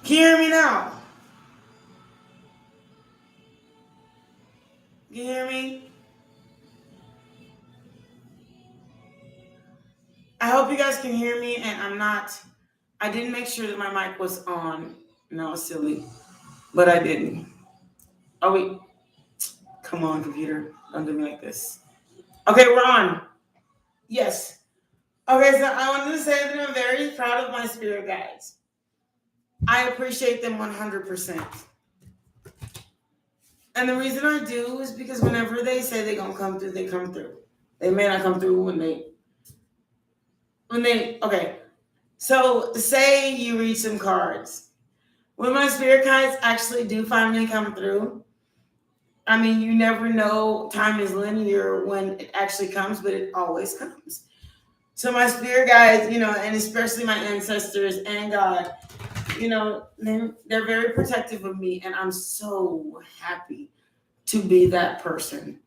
Can you hear me now? Can you hear me? I hope you guys can hear me, and I didn't make sure that my mic was on. No, silly, but I didn't. Oh, wait. Come on, computer. Don't do me like this. Okay, we're on. Yes. Okay, so I wanted to say that I'm very proud of my spirit guides. I appreciate them 100%. And the reason I do is because whenever they say they're going to come through, they come through. They may not come through okay. So say you read some cards. When my spirit guides actually do finally come through, I mean, you never know, time is linear when it actually comes, but it always comes. So my spirit guides, and especially my ancestors and God, they're very protective of me, and I'm so happy to be that person.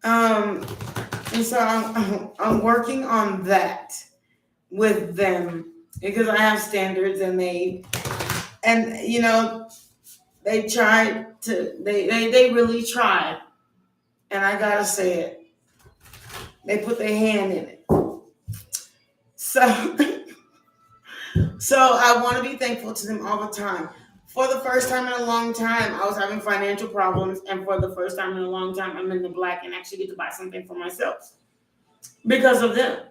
And so I'm working on that with them because I have standards, and they really tried, and I gotta say it. They put their hand in it. So I want to be thankful to them all the time. For the first time in a long time, I was having financial problems, and for the first time in a long time, I'm in the black and actually get to buy something for myself because of them.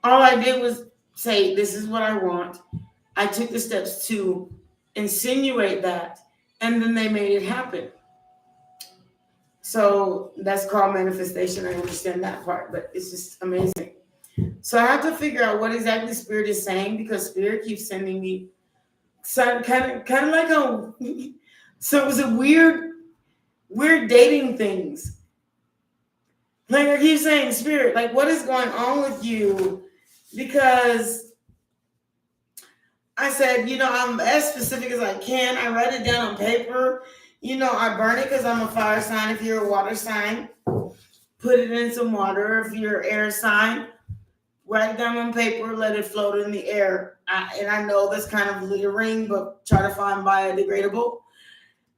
All I did was say, this is what I want. I took the steps to insinuate that, and then they made it happen. So that's called manifestation. I understand that part, but it's just amazing. So I have to figure out what exactly Spirit is saying, because Spirit keeps sending me some kind of like so it was a weird dating things. Like I keep saying, Spirit, like what is going on with you? Because I said, I'm as specific as I can. I write it down on paper. I burn it because I'm a fire sign. If you're a water sign, put it in some water. If you're an air sign, write it down on paper, let it float in the air. And I know that's kind of littering, but try to find biodegradable.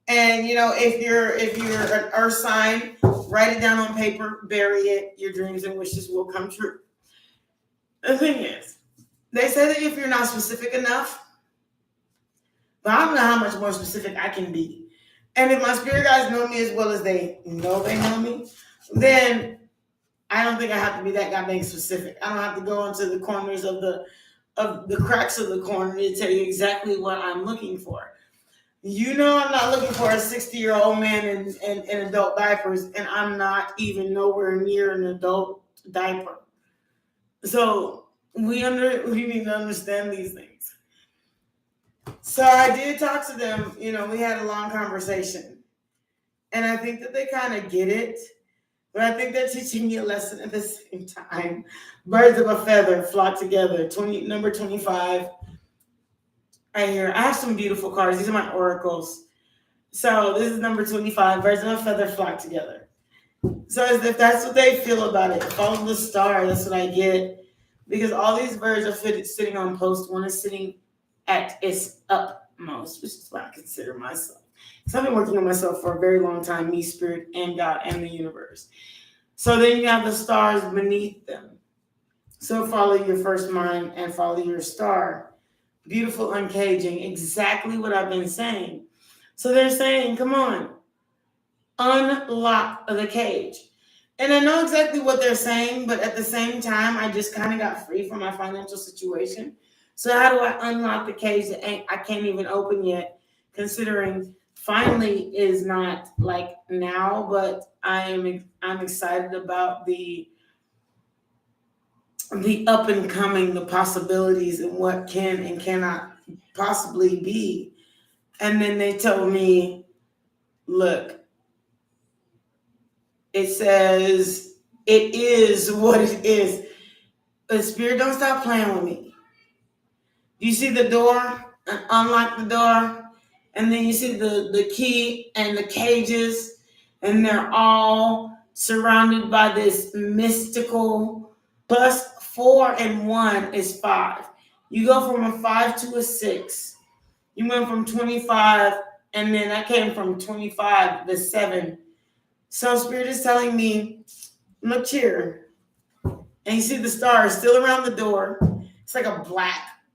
And if you're an earth sign, write it down on paper, bury it. Your dreams and wishes will come true. The thing is, they say that if you're not specific enough, but I don't know how much more specific I can be. And if my spirit guides know me as well as they know me, then I don't think I have to be that goddamn specific. I don't have to go into the corners of the cracks of the corner to tell you exactly what I'm looking for. I'm not looking for a 60-year-old man in adult diapers, and I'm not even nowhere near an adult diaper. So we need to understand these things. So I did talk to them. We had a long conversation, and I think that they kind of get it. But I think they're teaching me a lesson at the same time. Birds of a feather flock together. Number 25. Right here. I have some beautiful cards. These are my oracles. So this is number 25. Birds of a feather flock together. So if that's what they feel about it, follow the star. That's what I get. Because all these birds are sitting on post. One is sitting at its upmost, which is what I consider myself. So I've been working on myself for a very long time, me, Spirit, and God, and the universe. So then you have the stars beneath them. So follow your first mind and follow your star. Beautiful uncaging, exactly what I've been saying. So they're saying, come on, unlock the cage. And I know exactly what they're saying, but at the same time, I just kind of got free from my financial situation. So how do I unlock the cage that I can't even open yet, considering finally is not like now, but I'm excited about the up and coming, the possibilities, and what can and cannot possibly be. And then they told me, look, it says it is what it is. But Spirit, don't stop playing with me. You see the door, and unlock the door, and then you see the key and the cages, and they're all surrounded by this mystical plus 4 and 1 is 5. You go from a 5 to a 6. You went from 25, and then I came from 25 to 7. So Spirit is telling me, look here. And you see the stars still around the door. It's like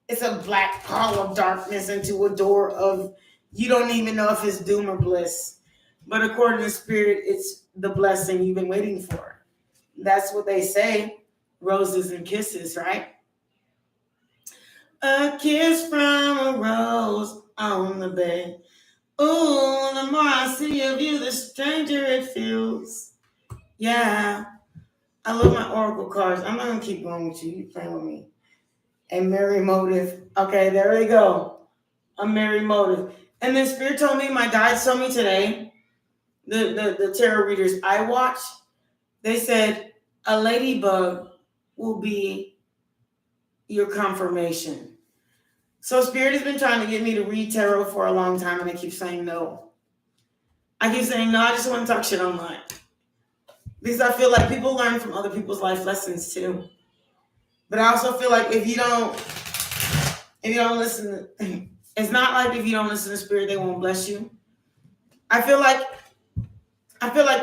it's a black hall of darkness into a door of, you don't even know if it's doom or bliss. But according to Spirit, it's the blessing you've been waiting for. That's what they say. Roses and kisses, right? A kiss from a rose on the bed. Ooh, the more I see of you, the stranger it feels. Yeah. I love my oracle cards. I'm not going to keep going with you. You playing with me. A merry motive. Okay, there we go. A merry motive. And then Spirit told me, my guides told me today, the tarot readers I watch, they said a ladybug will be your confirmation. So Spirit has been trying to get me to read tarot for a long time, and I keep saying no. I keep saying no, I just want to talk shit online. Because I feel like people learn from other people's life lessons too. But I also feel like if you don't listen, it's not like if you don't listen to Spirit, they won't bless you. I feel like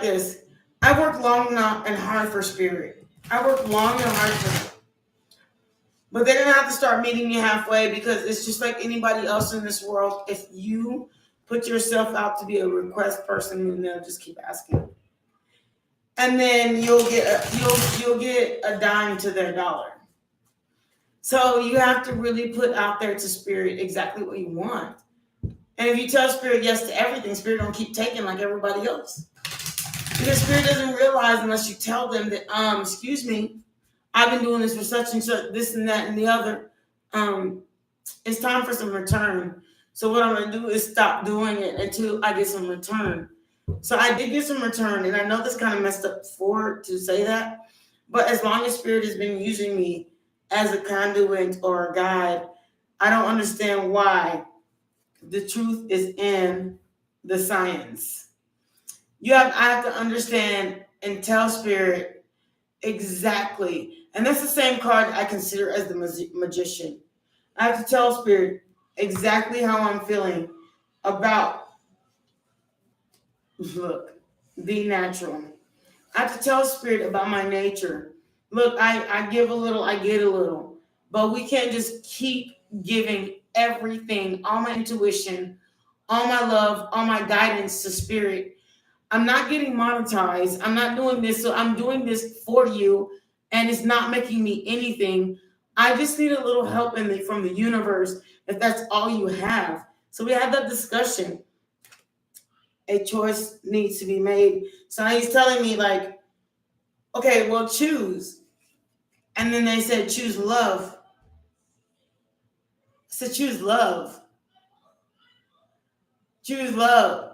this. I work long enough and hard for Spirit. I work long and hard for it. But they're gonna have to start meeting me halfway, because it's just like anybody else in this world. If you put yourself out to be a request person, then they'll just keep asking. And then you'll get a dime to their dollar. So you have to really put out there to Spirit exactly what you want. And if you tell Spirit yes to everything, Spirit don't keep taking like everybody else. Because Spirit doesn't realize unless you tell them that, excuse me, I've been doing this for such and such, this and that and the other. It's time for some return. So what I'm going to do is stop doing it until I get some return. So I did get some return, and I know this kind of messed up to say that. But as long as Spirit has been using me as a conduit or a guide, I don't understand why the truth is in the science. I have to understand and tell Spirit exactly. And that's the same card I consider as the magician. I have to tell Spirit exactly how I'm feeling about, look, the natural. I have to tell Spirit about my nature. Look, I give a little, I get a little. But we can't just keep giving everything, all my intuition, all my love, all my guidance to Spirit. I'm not getting monetized. I'm not doing this. So I'm doing this for you, and it's not making me anything. I just need a little help from the universe, if that's all you have. So we had that discussion. A choice needs to be made. So he's telling me, like, okay, well, choose. And then they said, choose love. I said, choose love. Choose love.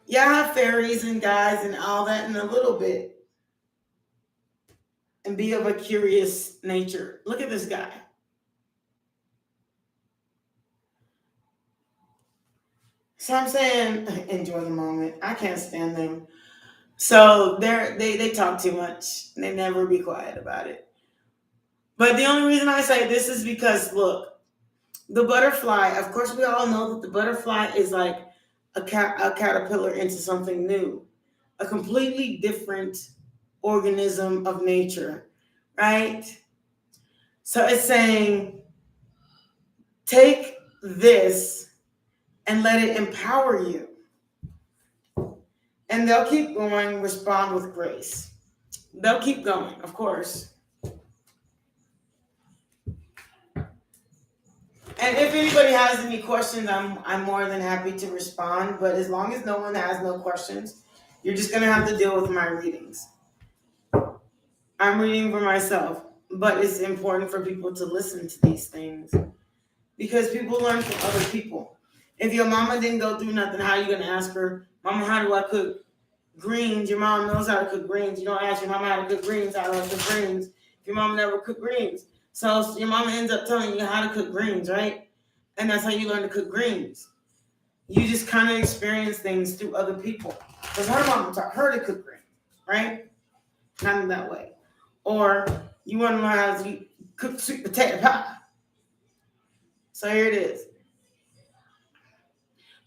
Yeah, I have fairies and guys and all that in a little bit. And be of a curious nature. Look at this guy. So I'm saying, enjoy the moment. I can't stand them. So they talk too much. They never be quiet about it. But the only reason I say this is because, look, the butterfly, of course, we all know that the butterfly is like a caterpillar into something new, a completely different organism of nature, right? So it's saying, take this and let it empower you. And they'll keep going, respond with grace. They'll keep going, of course. And if anybody has any questions, I'm more than happy to respond. But as long as no one has no questions, you're just going to have to deal with my readings. I'm reading for myself, but it's important for people to listen to these things, because people learn from other people. If your mama didn't go through nothing, how are you going to ask her, Mama, how do I cook greens? Your mom knows how to cook greens. You don't ask your mama how to cook greens. How do I cook greens? If your mama never cooked greens. So your mama ends up telling you how to cook greens, right? And that's how you learn to cook greens. You just kind of experience things through other people. Because her mama taught her to cook greens, right? Kind of that way. Or you want to learn how to cook sweet potato pie. So here it is.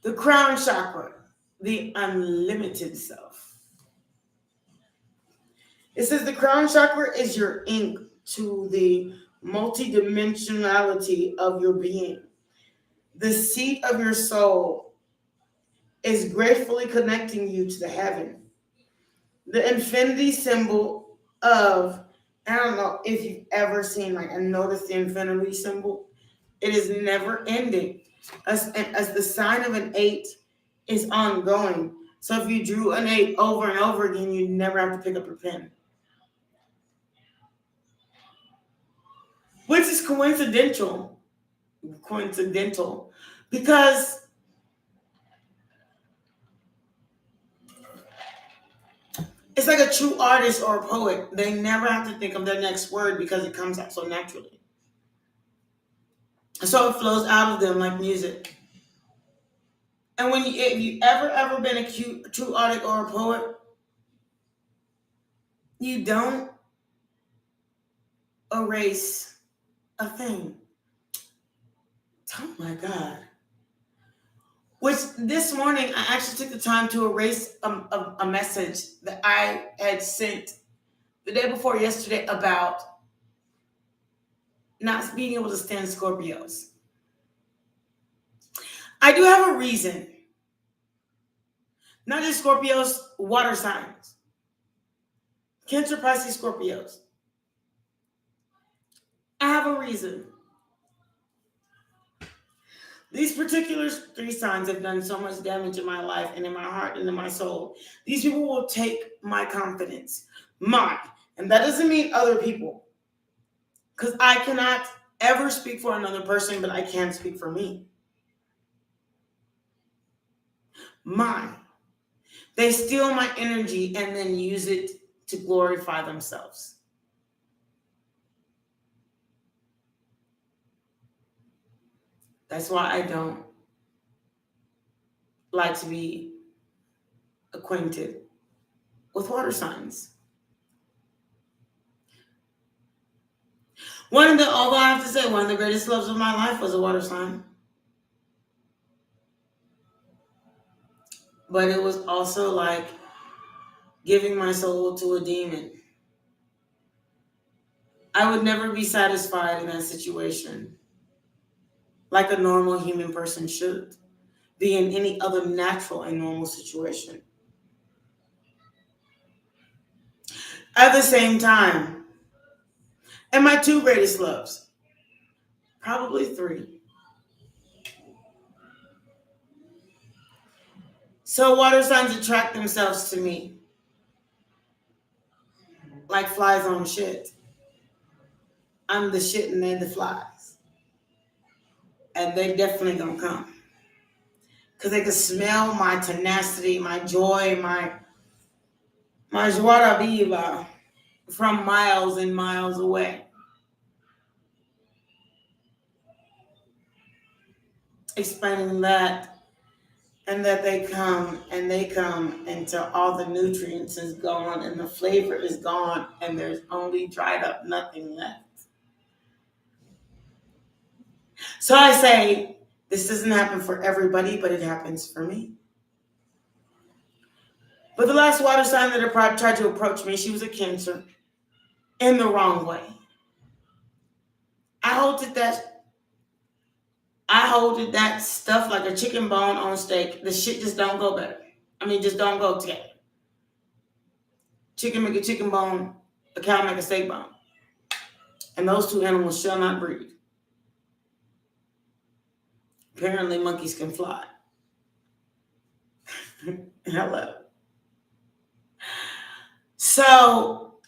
The crown chakra, the unlimited self. It says the crown chakra is your ink to the multidimensionality of your being. The seat of your soul is gratefully connecting you to the heaven. The infinity symbol of, I don't know if you've ever seen like and noticed the infinity symbol. It is never ending. As the sign of an 8 is ongoing. So if you drew an 8 over and over again, you never have to pick up your pen. Which is coincidental. Because it's like a true artist or a poet. They never have to think of their next word because it comes out so naturally. So it flows out of them like music. And if you ever been a true artist or a poet, you don't erase a thing. Oh my God. Which this morning, I actually took the time to erase a message that I had sent the day before yesterday about not being able to stand Scorpios. I do have a reason. Not just Scorpios, water signs. Cancer, Pisces, Scorpios. I have a reason. These particular 3 signs have done so much damage in my life and in my heart and in my soul. These people will take my confidence, mine. And that doesn't mean other people. Because I cannot ever speak for another person, but I can speak for me. Mine. They steal my energy and then use it to glorify themselves. That's why I don't like to be acquainted with water signs. Although I have to say, one of the greatest loves of my life was a water sign. But it was also like giving my soul to a demon. I would never be satisfied in that situation like a normal human person should be in any other natural and normal situation. At the same time, and my 2 greatest loves, probably 3. So water signs attract themselves to me like flies on shit. I'm the shit and they're the flies. And they definitely gonna come. Because they can smell my tenacity, my joy, my joie de vivre from miles and miles away. Explaining that, and that they come until all the nutrients is gone and the flavor is gone and there's only dried up nothing left. So I say, this doesn't happen for everybody, but it happens for me. But the last water sign that tried to approach me, she was a Cancer in the wrong way. I holded that stuff like a chicken bone on steak. The shit just don't go better. Just don't go together. Chicken make a chicken bone, a cow make a steak bone. And those 2 animals shall not breed. Apparently monkeys can fly. Hello. So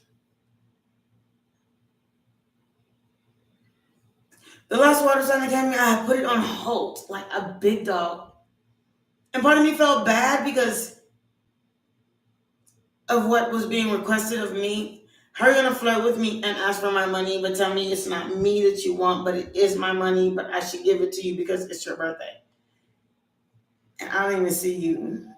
the last water sign that came to me, I put it on hold like a big dog. And part of me felt bad because of what was being requested of me. How are you going to flirt with me and ask for my money, but tell me it's not me that you want, but it is my money, but I should give it to you because it's your birthday. And I don't even see you.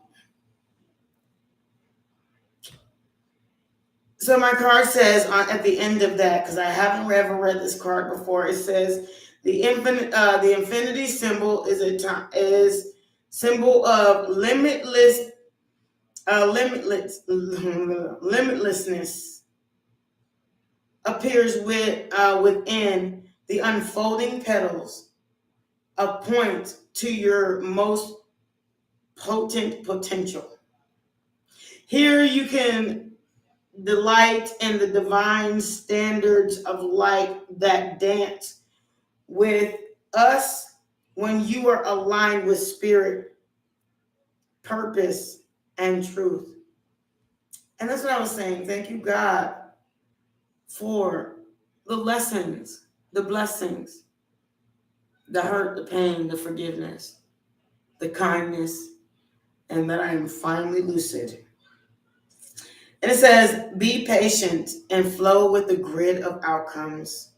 So my card says at the end of that, because I haven't ever read this card before, it says the infinity symbol is symbol of limitlessness, appears within the unfolding petals, a point to your most potent potential. Here you can delight in the divine standards of light that dance with us when you are aligned with spirit, purpose, and truth. And that's what I was saying. Thank you, God, for the lessons, the blessings, the hurt, the pain, the forgiveness, the kindness, and that I am finally lucid. And it says, be patient and flow with the grid of outcomes.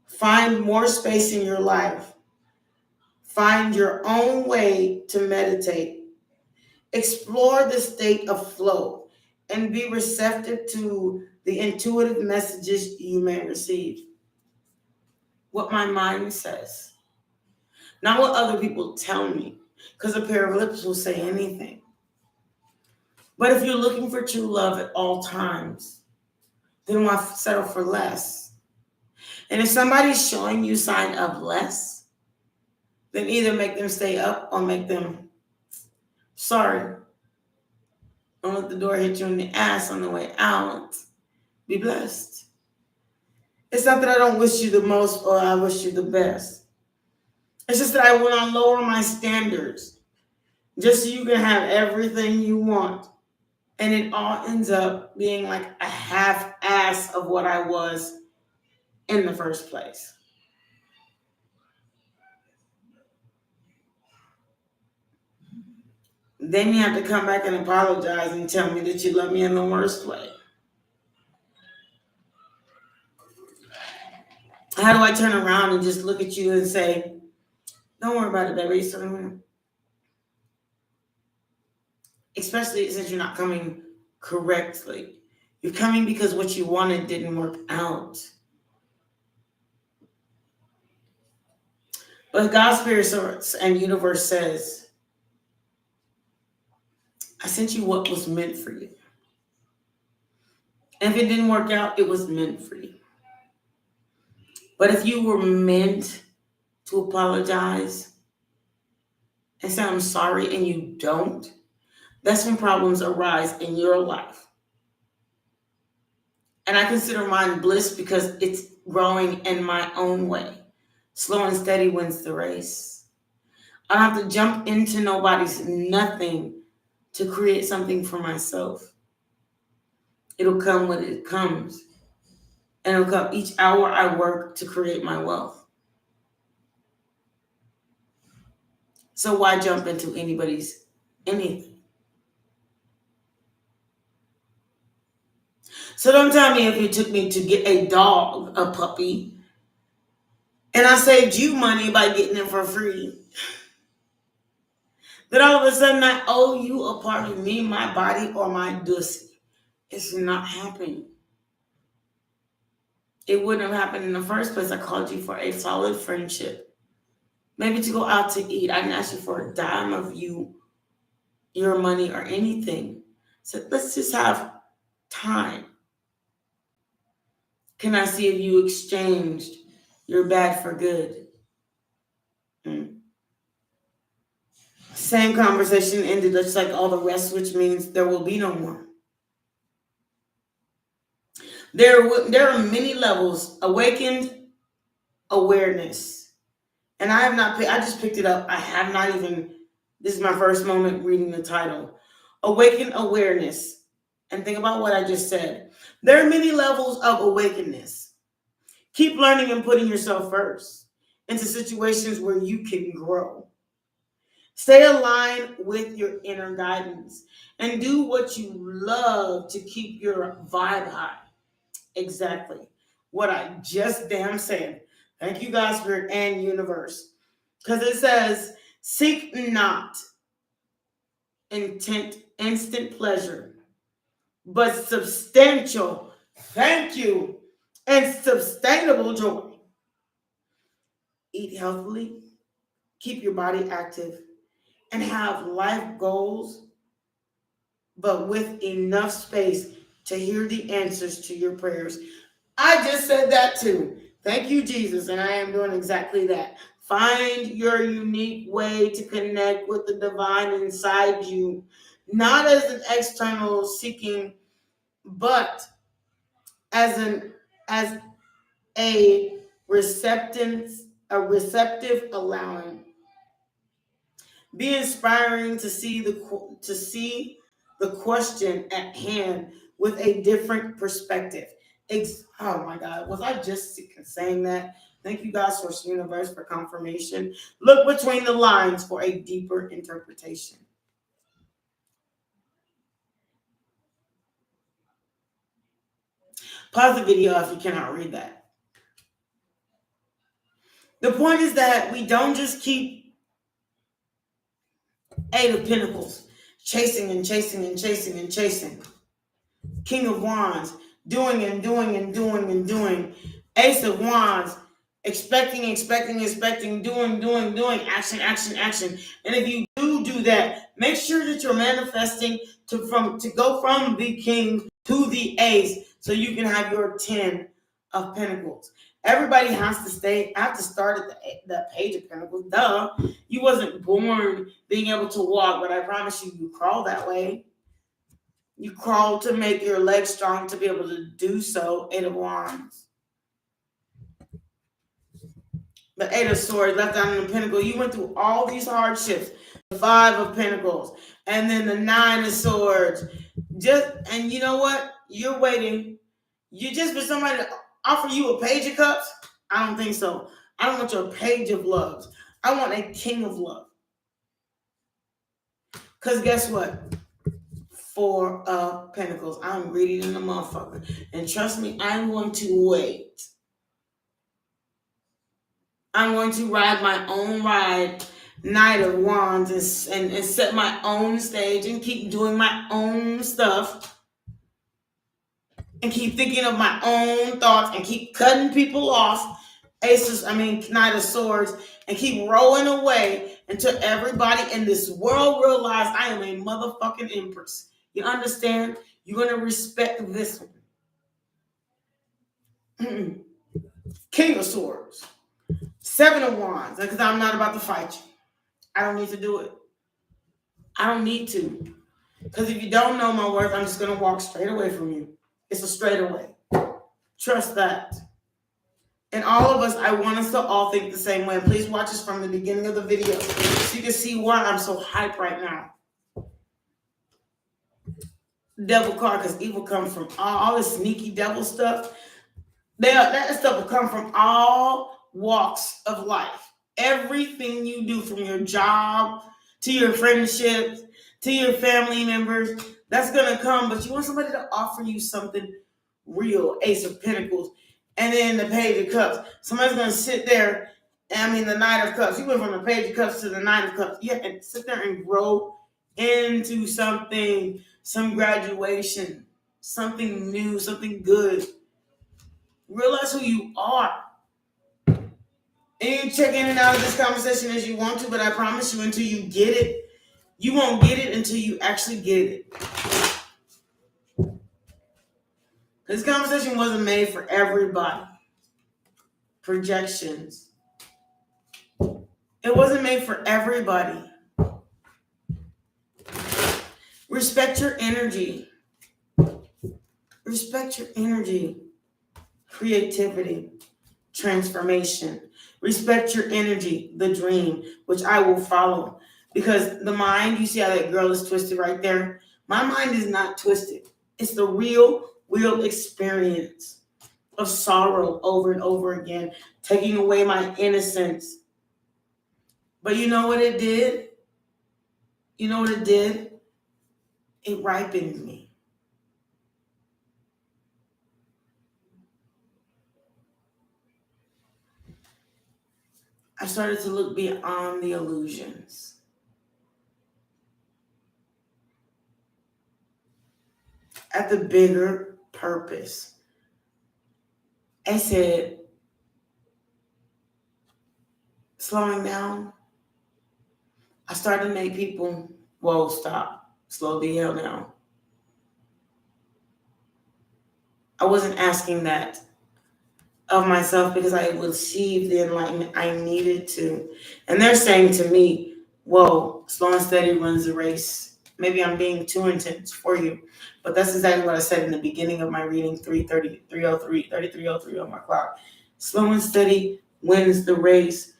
Find more space in your life. Find your own way to meditate. Explore the state of flow and be receptive to the intuitive messages you may receive. What my mind says, not what other people tell me, because a pair of lips will say anything. But if you're looking for true love at all times, then why settle for less? And if somebody's showing you sign of less, then either make them stay up or make them sorry. Don't let the door hit you in the ass on the way out. Be blessed. It's not that I don't wish you the most or I wish you the best. It's just that I want to lower my standards just so you can have everything you want. And it all ends up being like a half-ass of what I was in the first place. Then you have to come back and apologize and tell me that you love me in the worst way. How do I turn around and just look at you and say, don't worry about it, baby. Especially since you're not coming correctly. You're coming because what you wanted didn't work out. But God's Spirit and universe says, I sent you what was meant for you. And if it didn't work out, it was meant for you. But if you were meant to apologize and say, I'm sorry, and you don't, that's when problems arise in your life. And I consider mine bliss because it's growing in my own way. Slow and steady wins the race. I don't have to jump into nobody's nothing to create something for myself. It'll come when it comes. And it'll come each hour I work to create my wealth. So why jump into anybody's anything? So don't tell me if it took me to get a dog, a puppy, and I saved you money by getting it for free, that all of a sudden I owe you a part of me, my body, or my dussy. It's not happening. It wouldn't have happened in the first place. I called you for a solid friendship. Maybe to go out to eat. I didn't ask you for a dime of you, your money, or anything. So let's just have time. Can I see if you exchanged your bad for good? Same conversation ended just like all the rest, which means there will be no more. There are many levels. Awakened awareness. And I just picked it up. I have not even, this is my first moment reading the title. Awakened awareness. And think about what I just said. There are many levels of awakeness. Keep learning and putting yourself first into situations where you can grow. Stay aligned with your inner guidance and do what you love to keep your vibe high. Exactly what I just damn said. Thank you, God, Spirit, and universe. Because it says, seek not instant pleasure, but substantial, thank you, and sustainable joy. Eat healthily, keep your body active, and have life goals, but with enough space to hear the answers to your prayers. I just said that too. Thank you, Jesus. And I am doing exactly that. Find your unique way to connect with the divine inside you, not as an external seeking, but as a receptive allowing. Be inspiring to see the question at hand with a different perspective. Oh my God, was I just saying that? Thank you, God, Source Universe, for confirmation. Look between the lines for a deeper interpretation. Pause the video if you cannot read that. The point is that we don't just keep Eight of Pentacles chasing and chasing and chasing and chasing. King of Wands, doing and doing and doing and doing. Ace of Wands, expecting, doing, action, action, action. And if you do that, make sure that you're manifesting to go from the King to the Ace, so you can have your 10 of Pentacles. Everybody have to start at the Page of Pentacles. Duh. You wasn't born being able to walk, but I promise you crawl that way. You crawl to make your legs strong to be able to do so. Eight of Wands. The Eight of Swords left out in the Pentacle. You went through all these hardships. The Five of Pentacles. And then the Nine of Swords. And you know what? You're waiting. You just for somebody to offer you a Page of Cups? I don't think so. I don't want your Page of Loves. I want a King of Love. Because guess what? Four of Pentacles. I'm greedy than a motherfucker. And trust me, I'm going to wait. I'm going to ride my own ride, Knight of Wands, and set my own stage and keep doing my own stuff. And keep thinking of my own thoughts and keep cutting people off. Knight of Swords, and keep rolling away until everybody in this world realize I am a motherfucking empress. You understand? You're going to respect this one. King of Swords. Seven of Wands. Because I'm not about to fight you. I don't need to do it. I don't need to. Because if you don't know my worth, I'm just going to walk straight away from you. It's a straight away. Trust that. And all of us, I want us to all think the same way. Please watch us from the beginning of the video so you can see why I'm so hyped right now. Devil card, because evil comes from all this sneaky devil stuff. That stuff will come from all walks of life. Everything you do, from your job to your friendships to your family members, that's going to come. But you want somebody to offer you something real. Ace of Pentacles. And then the Page of Cups. Somebody's going to sit there. The Knight of Cups. You went from the Page of Cups to the Knight of Cups. Yeah, and sit there and grow into something, some graduation, something new, something good. Realize who you are. And you can check in and out of this conversation as you want to, but I promise you, until you get it, you won't get it until you actually get it. This conversation wasn't made for everybody. Projections. It wasn't made for everybody. Respect your energy. Respect your energy. Creativity. Transformation. Respect your energy, the dream, which I will follow. Because the mind, you see how that girl is twisted right there? My mind is not twisted. It's the real experience of sorrow over and over again, taking away my innocence. But you know what it did? You know what it did? It ripened me. I started to look beyond the illusions. At the bigger purpose. I said, slowing down. I started to make people, whoa, stop, slow the hell down. I wasn't asking that of myself because I would achieve the enlightenment I needed to. And they're saying to me, whoa, slow and steady runs the race. Maybe I'm being too intense for you. But that's exactly what I said in the beginning of my reading, 3303 on my clock. Slow and steady wins the race.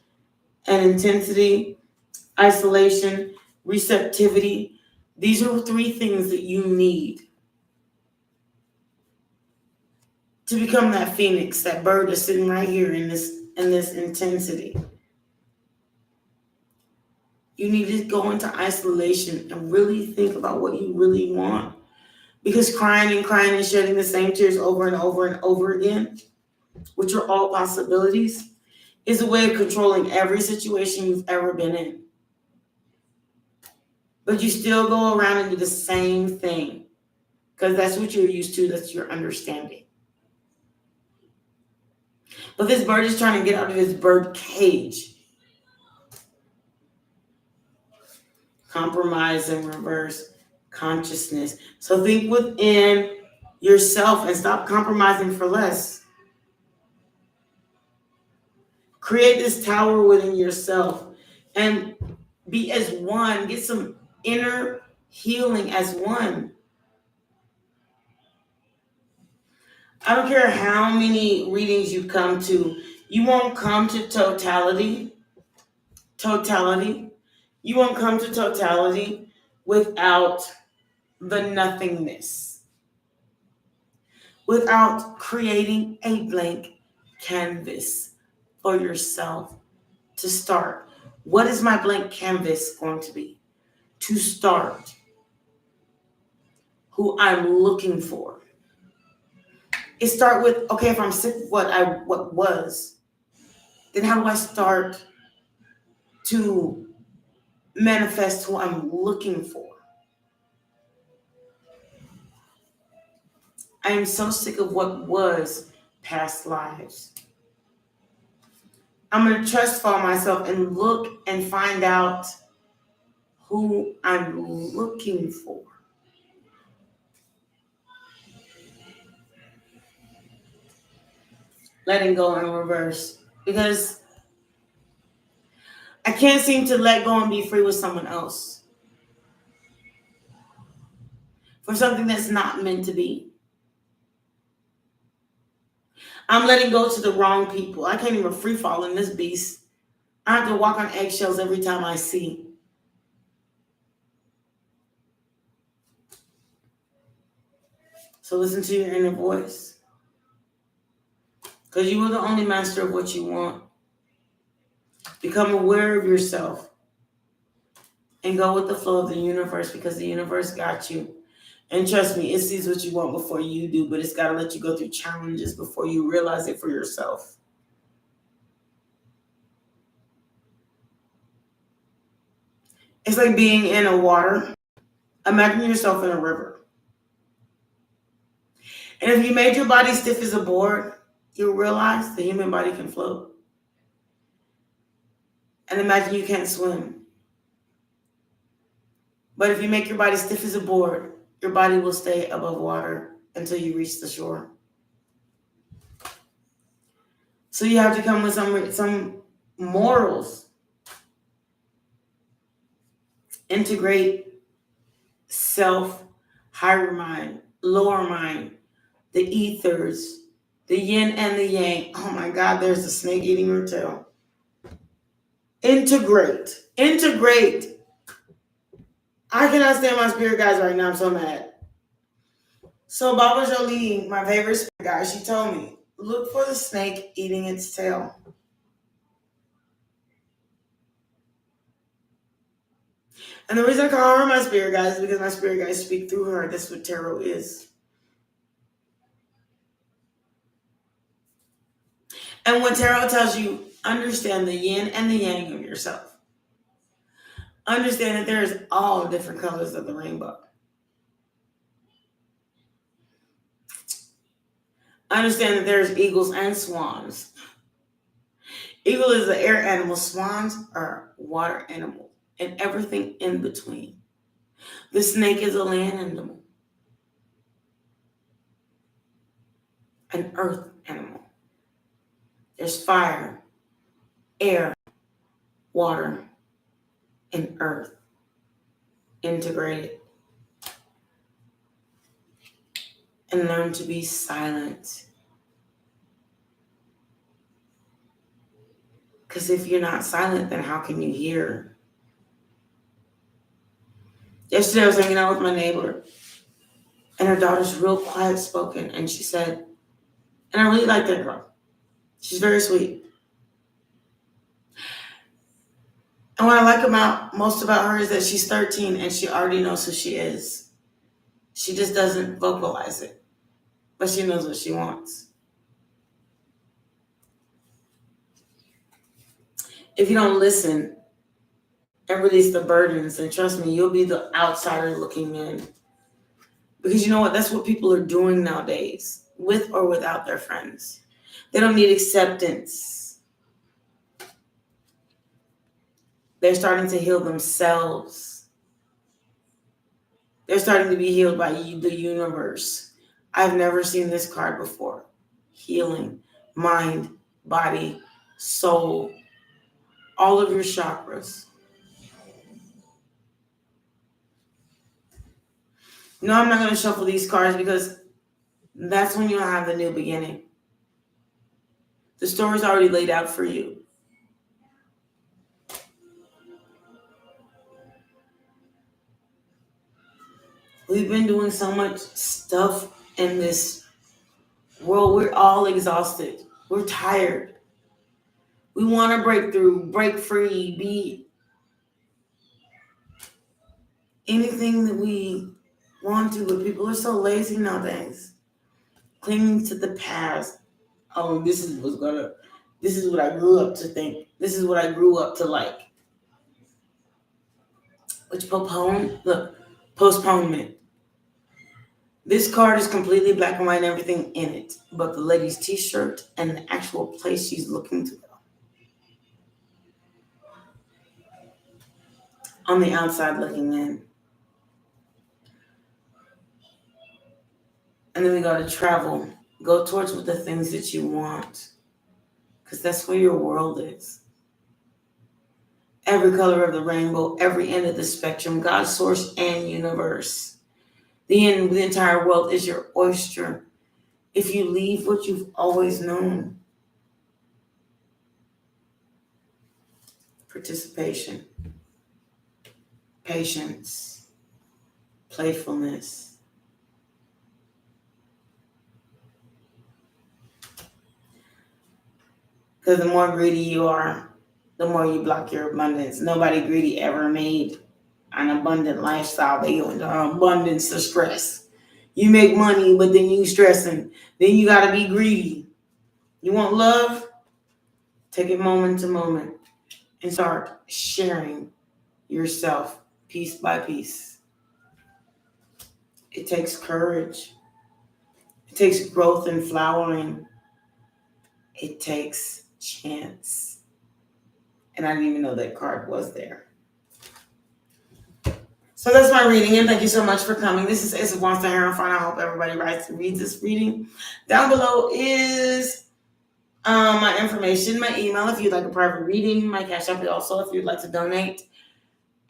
And intensity, isolation, receptivity, these are 3 things that you need to become that phoenix, that bird that's sitting right here in this intensity. You need to go into isolation and really think about what you really want. Because crying and shedding the same tears over and over and over again, which are all possibilities, is a way of controlling every situation you've ever been in. But you still go around and do the same thing because that's what you're used to, that's your understanding. But this bird is trying to get out of his bird cage. Compromise and reverse consciousness. So think within yourself and stop compromising for less. Create this tower within yourself and be as one. Get some inner healing as one. I don't care how many readings you come to. You won't come to totality. You won't come to totality without the nothingness. Without creating a blank canvas for yourself to start. What is my blank canvas going to be? To start who I'm looking for. It start with, okay, if I'm sick of what was, then how do I start to manifest who I'm looking for? I am so sick of what was past lives. I'm going to trust fall myself and look and find out who I'm looking for. Letting go in reverse. Because I can't seem to let go and be free with someone else. For something that's not meant to be. I'm letting go to the wrong people. I can't even free fall in this beast. I have to walk on eggshells every time I see. So listen to your inner voice. Because you are the only master of what you want. Become aware of yourself. And go with the flow of the universe because the universe got you. And trust me, it sees what you want before you do, but it's got to let you go through challenges before you realize it for yourself. It's like being in a water. Imagine yourself in a river. And if you made your body stiff as a board, you'll realize the human body can float. And imagine you can't swim. But if you make your body stiff as a board, your body will stay above water until you reach the shore. So you have to come with some morals. Integrate self, higher mind, lower mind, the ethers, the yin and the yang. Oh my God, there's a snake eating your tail. Integrate. I cannot stand my spirit guides right now. I'm so mad. So Baba Jolie, my favorite spirit guide, she told me, look for the snake eating its tail. And the reason I call her my spirit guide is because my spirit guides speak through her. That's what tarot is. And when tarot tells you, understand the yin and the yang of yourself. Understand that there's all different colors of the rainbow. Understand that there's eagles and swans. Eagle is an air animal. Swans are water animals. and everything in between. The snake is a land animal, an earth animal. There's fire, air, water, and earth integrated. And learn to be silent. Because if you're not silent, then how can you hear? Yesterday I was hanging out with my neighbor, and her daughter's real quiet spoken, and she said, and I really like that girl. She's very sweet. And what I like most about her is that she's 13 and she already knows who she is. She just doesn't vocalize it, but she knows what she wants. If you don't listen and release the burdens, then trust me, you'll be the outsider looking in. Because you know what? That's what people are doing nowadays, with or without their friends. They don't need acceptance. They're starting to heal themselves. They're starting to be healed by the universe. I've never seen this card before. Healing, mind, body, soul, all of your chakras. No, I'm not going to shuffle these cards because that's when you'll have the new beginning. The story's already laid out for you. We've been doing so much stuff in this world. We're all exhausted. We're tired. We want to break through, break free, be anything that we want to, but people are so lazy nowadays. Clinging to the past. Oh, this is what I grew up to think. This is what I grew up to like. Which postponement. This card is completely black and white and everything in it, but the lady's t-shirt and the actual place she's looking to go. On the outside looking in. And then we go to travel. Go towards the things that you want. Because that's where your world is. Every color of the rainbow, every end of the spectrum, God, source, and universe. The entire world is your oyster. If you leave what you've always known. Participation. Patience. Playfulness. Because the more greedy you are, the more you block your abundance. Nobody greedy ever made an abundant lifestyle. They go into abundance to stress. You make money, but then you stressing. Then you got to be greedy. You want love? Take it moment to moment and start sharing yourself piece by piece. It takes courage. It takes growth and flowering. It takes chance. And I didn't even know that card was there. So that's my reading, and thank you so much for coming. This is Ace of Wands to Hierophant. I hope everybody reads this reading. Down below is my information, my email if you'd like a private reading, my Cash App also if you'd like to donate,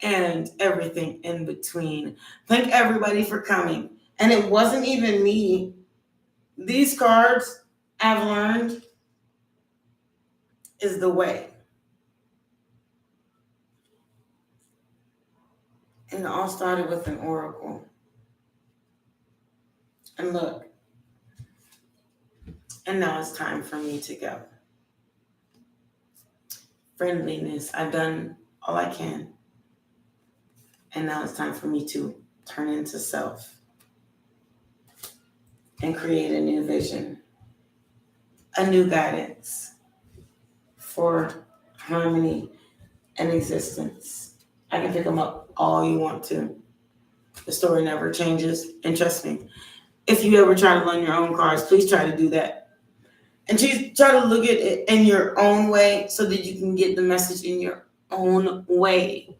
and everything in between. Thank everybody for coming. And it wasn't even me. These cards, I've learned, is the way. And it all started with an oracle. And look, and now it's time for me to go. Friendliness, I've done all I can. And now it's time for me to turn into self and create a new vision, a new guidance for harmony and existence. I can pick them up all you want to. The story never changes. And trust me, if you ever try to learn your own cards, please try to do that. And try to look at it in your own way so that you can get the message in your own way.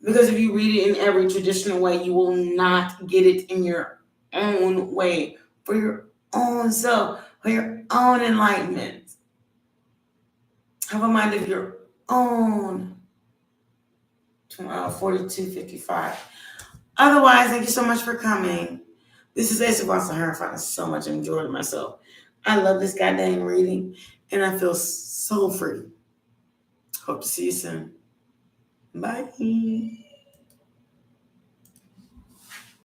Because if you read it in every traditional way, you will not get it in your own way, for your own self, for your own enlightenment. Have a mind of your own. 42:55. Otherwise, thank you so much for coming. This is Asa Boston. I found so much. I enjoyed myself. I love this goddamn reading, and I feel so free. Hope to see you soon. Bye.